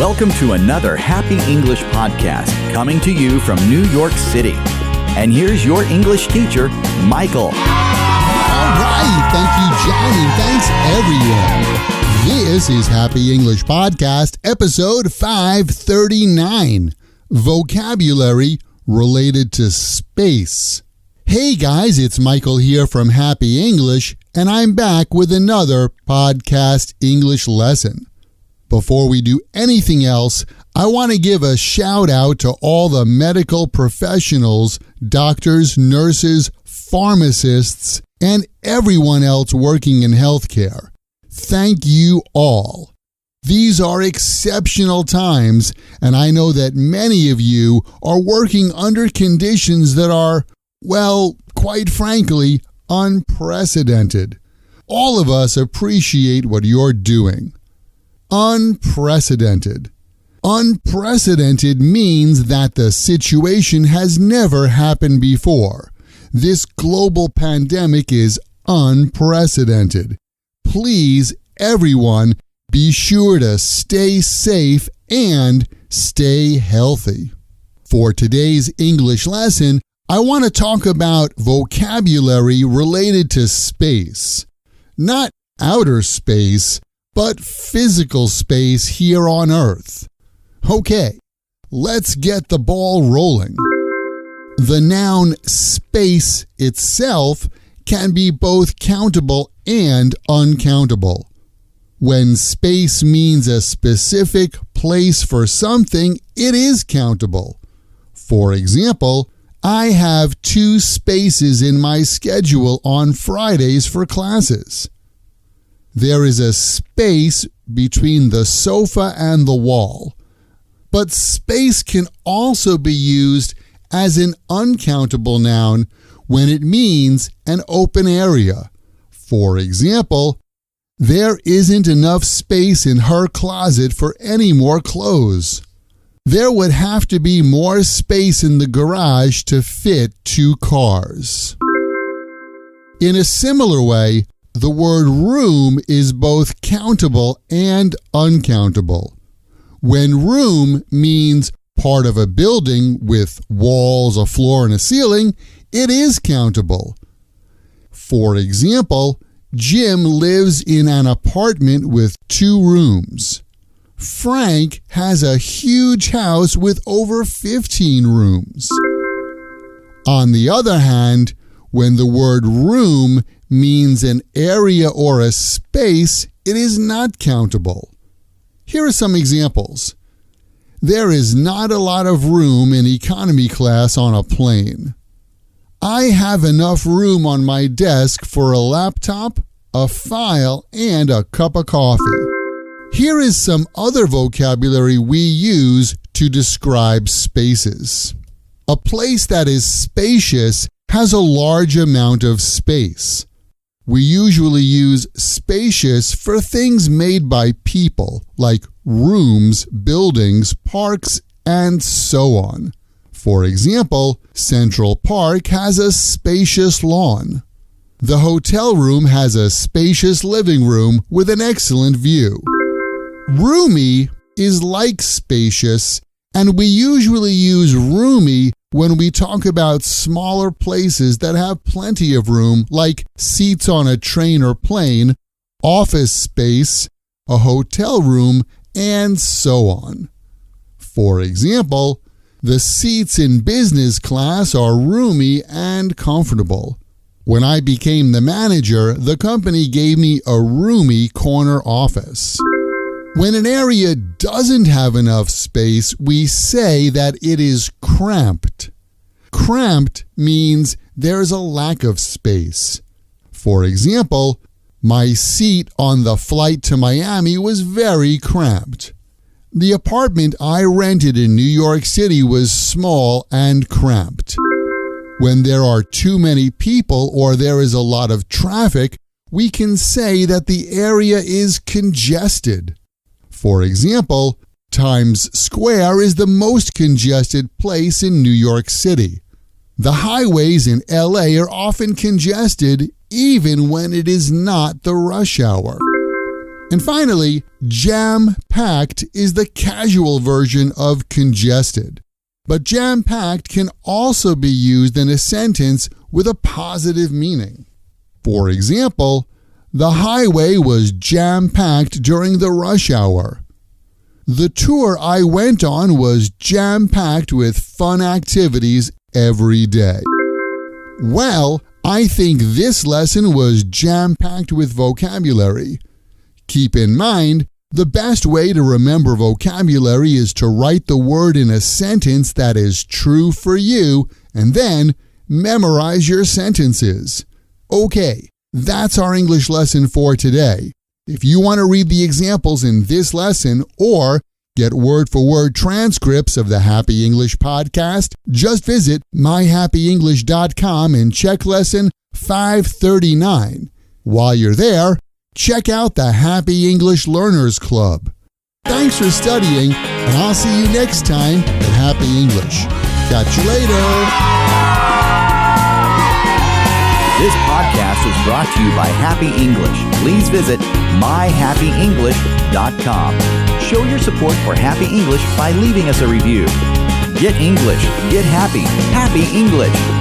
Welcome to another Happy English podcast coming to you from New York City. And here's your English teacher, Michael. All right. Thank you, John, and thanks, everyone. This is Happy English Podcast, episode 539, Vocabulary Related to Space. Hey, guys, it's Michael here from Happy English, and I'm back with another podcast English lesson. Before we do anything else, I want to give a shout out to all the medical professionals, doctors, nurses, pharmacists, and everyone else working in healthcare. Thank you all. These are exceptional times, and I know that many of you are working under conditions that are, well, quite frankly, unprecedented. All of us appreciate what you're doing. Unprecedented. Unprecedented means that the situation has never happened before. This global pandemic is unprecedented. Please, everyone, be sure to stay safe and stay healthy. For today's English lesson, I want to talk about vocabulary related to space. Not outer space, but physical space here on Earth. Okay, let's get the ball rolling. The noun space itself can be both countable and uncountable. When space means a specific place for something, it is countable. For example, I have 2 spaces in my schedule on Fridays for classes. There is a space between the sofa and the wall. But space can also be used as an uncountable noun when it means an open area. For example, there isn't enough space in her closet for any more clothes. There would have to be more space in the garage to fit 2 cars. In a similar way, the word room is both countable and uncountable. When room means part of a building with walls, a floor, and a ceiling, it is countable. For example, Jim lives in an apartment with 2 rooms. Frank has a huge house with over 15 rooms. On the other hand, when the word room means an area or a space, it is not countable. Here are some examples. There is not a lot of room in economy class on a plane. I have enough room on my desk for a laptop, a file, and a cup of coffee. Here is some other vocabulary we use to describe spaces. A place that is spacious has a large amount of space. We usually use spacious for things made by people, like rooms, buildings, parks, and so on. For example, Central Park has a spacious lawn. The hotel room has a spacious living room with an excellent view. Roomy is like spacious, and we usually use roomy when we talk about smaller places that have plenty of room, like seats on a train or plane, office space, a hotel room, and so on. For example, the seats in business class are roomy and comfortable. When I became the manager, the company gave me a roomy corner office. When an area doesn't have enough space, we say that it is cramped. Cramped means there's a lack of space. For example, my seat on the flight to Miami was very cramped. The apartment I rented in New York City was small and cramped. When there are too many people or there is a lot of traffic, we can say that the area is congested. For example, Times Square is the most congested place in New York City. The highways in LA are often congested even when it is not the rush hour. And finally, jam-packed is the casual version of congested. But jam-packed can also be used in a sentence with a positive meaning. For example, the highway was jam-packed during the rush hour. The tour I went on was jam-packed with fun activities every day. Well, I think this lesson was jam-packed with vocabulary. Keep in mind, the best way to remember vocabulary is to write the word in a sentence that is true for you and then memorize your sentences. Okay, that's our English lesson for today. If you want to read the examples in this lesson or get word-for-word transcripts of the Happy English podcast, just visit myhappyenglish.com and check lesson 539. While you're there, check out the Happy English Learners Club. Thanks for studying, and I'll see you next time at Happy English. Catch you later. This podcast was brought to you by Happy English. Please visit myhappyenglish.com. Show your support for Happy English by leaving us a review. Get English, get happy, Happy English.